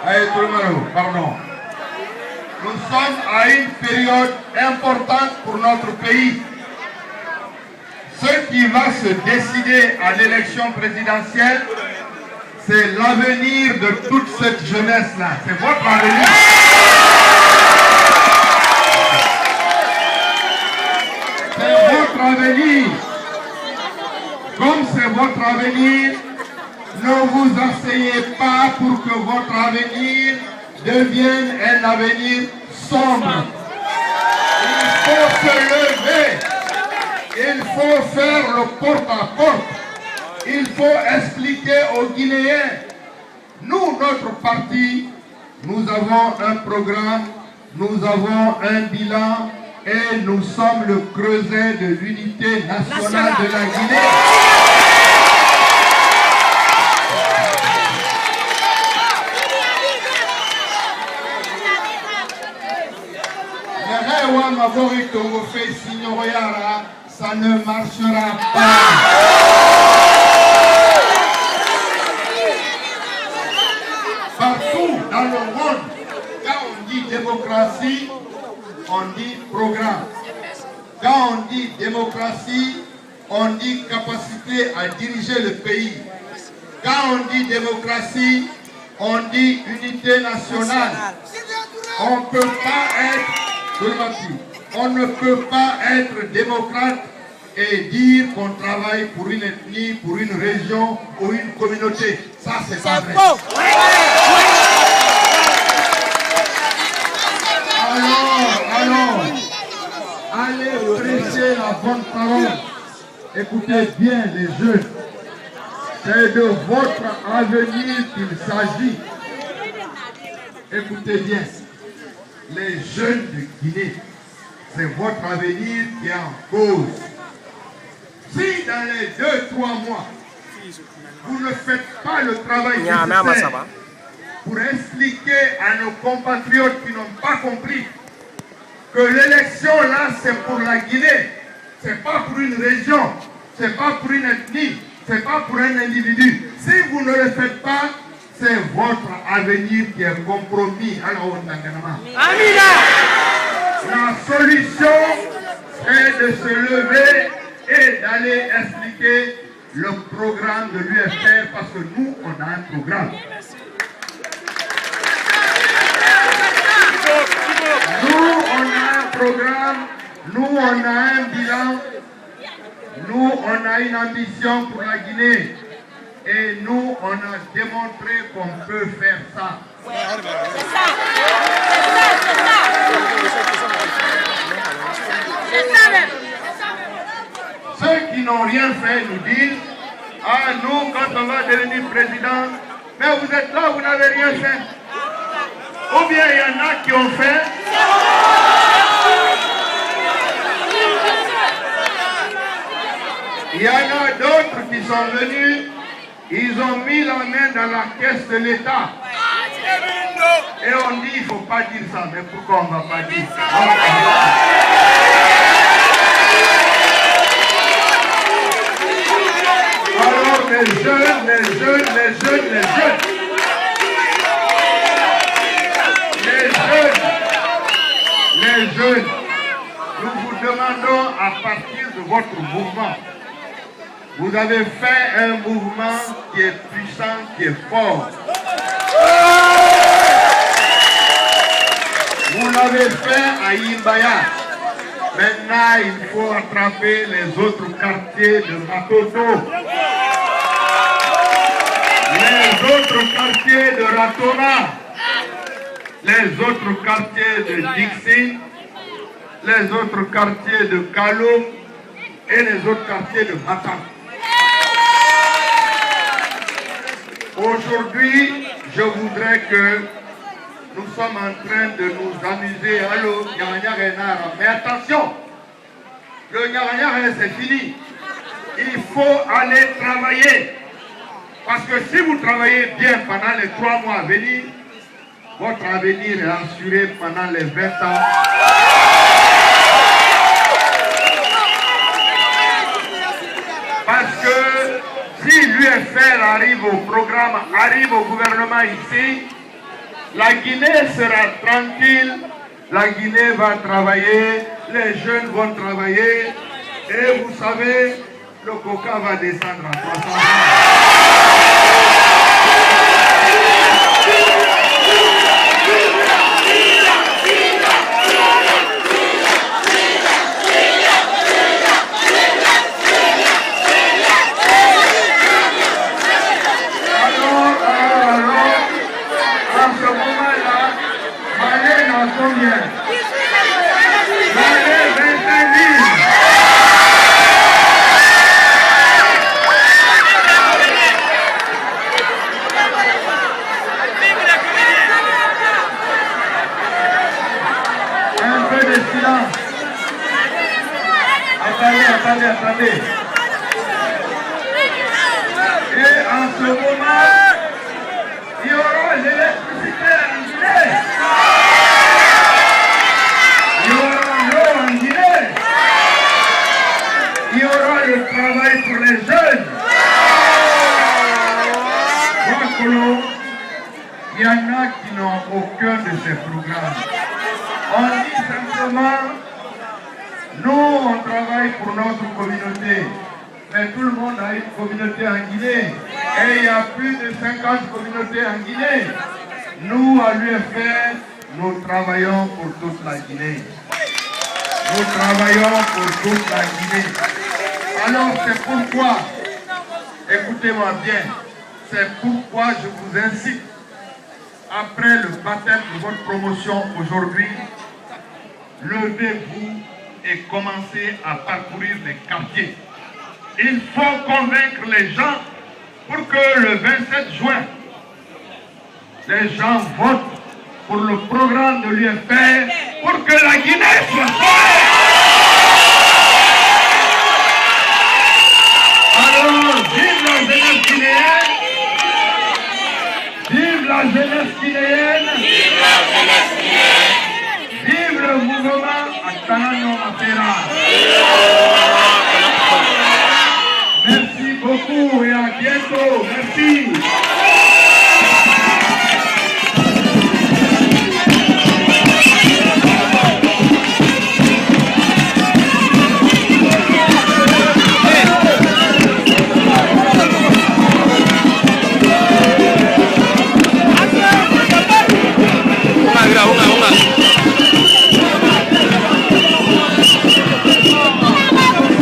Allez, tout le monde, pardon. Nous sommes à une période importante pour notre pays. Ce qui va se décider à l'élection présidentielle, c'est l'avenir de toute cette jeunesse-là. C'est votre avenir. C'est votre avenir. Comme c'est votre avenir, ne vous asseyez pas pour que votre avenir devienne un avenir sombre. Il faut se lever. Il faut faire le porte-à-porte. Il faut expliquer aux Guinéens. Nous, notre parti, nous avons un programme, nous avons un bilan et nous sommes le creuset de l'unité nationale de la Guinée. Ça ne marchera pas. Partout dans le monde, quand on dit démocratie, on dit programme. Quand on dit démocratie, on dit capacité à diriger le pays. Quand on dit démocratie, on dit unité nationale. On ne peut pas être démocrate et dire qu'on travaille pour une ethnie, pour une région ou une communauté. Ça, c'est pas vrai. Alors, allez prêcher la bonne parole. Écoutez bien les jeunes. C'est de votre avenir qu'il s'agit. Écoutez bien. Les jeunes de Guinée, c'est votre avenir qui est en cause. Si dans les 2-3 mois, vous ne faites pas le travail nécessaire pour expliquer à nos compatriotes qui n'ont pas compris que l'élection là, c'est pour la Guinée, c'est pas pour une région, c'est pas pour une ethnie, c'est pas pour un individu. Si vous ne le faites pas, c'est votre avenir qui est compromis. Alors, la solution est de se lever et d'aller expliquer le programme de l'UFR parce que nous, on a un programme. Nous, on a un programme, nous, on a un bilan, nous, on a une ambition pour la Guinée. Et nous, on a démontré qu'on peut faire ça. Ceux qui n'ont rien fait nous disent, ah nous, quand on va devenir président, mais vous êtes là, vous n'avez rien fait. Ou bien il y en a qui ont fait. Il y en a d'autres qui sont venus. Ils ont mis la main dans la caisse de l'État. Et on dit, il ne faut pas dire ça. Mais pourquoi on ne va pas dire ça? Alors les jeunes, nous vous demandons à partir de votre mouvement. Vous avez fait un mouvement qui est puissant, qui est fort. Vous l'avez fait à Imbaya. Maintenant, il faut attraper les autres quartiers de Matoto. Les autres quartiers de Ratona. Les autres quartiers de Dixie. Les autres quartiers de Kalo. Et les autres quartiers de Matam. Aujourd'hui, je voudrais que nous sommes en train de nous amuser. Allô, Nyaranyara. Mais attention, le Nyaranyara, c'est fini. Il faut aller travailler. Parce que si vous travaillez bien pendant les 3 mois à venir, votre avenir est assuré pendant les 20 ans. Parce que si l'UFR arrive au programme, arrive au gouvernement ici, La Guinée sera tranquille, la Guinée va travailler, les jeunes vont travailler et vous savez, le coca va descendre à 300 francs. Combien? L'année 25 000. Un peu de silence. Attendez. Et en ce moment, il y aura l'électricité en Guinée. Il y aura le travail pour les jeunes. Il y en a qui n'ont aucun de ces programmes. On dit simplement, nous on travaille pour notre communauté. Mais tout le monde a une communauté en Guinée. Et il y a plus de 50 communautés en Guinée. Nous, à l'UFR, nous travaillons pour toute la Guinée. Nous travaillons pour toute la Guinée. Alors c'est pourquoi, écoutez-moi bien, c'est pourquoi je vous incite, après le baptême de votre promotion aujourd'hui, levez-vous et commencez à parcourir les quartiers. Il faut convaincre les gens pour que le 27 juin, les gens votent pour le programme de l'UFR pour que la Guinée soit forte. Alors, vive la jeunesse guinéenne! Vive la jeunesse guinéenne! Vive la jeunesse guinéenne! Vive le mouvement Atanano Mapera! Merci beaucoup et à bientôt. Merci.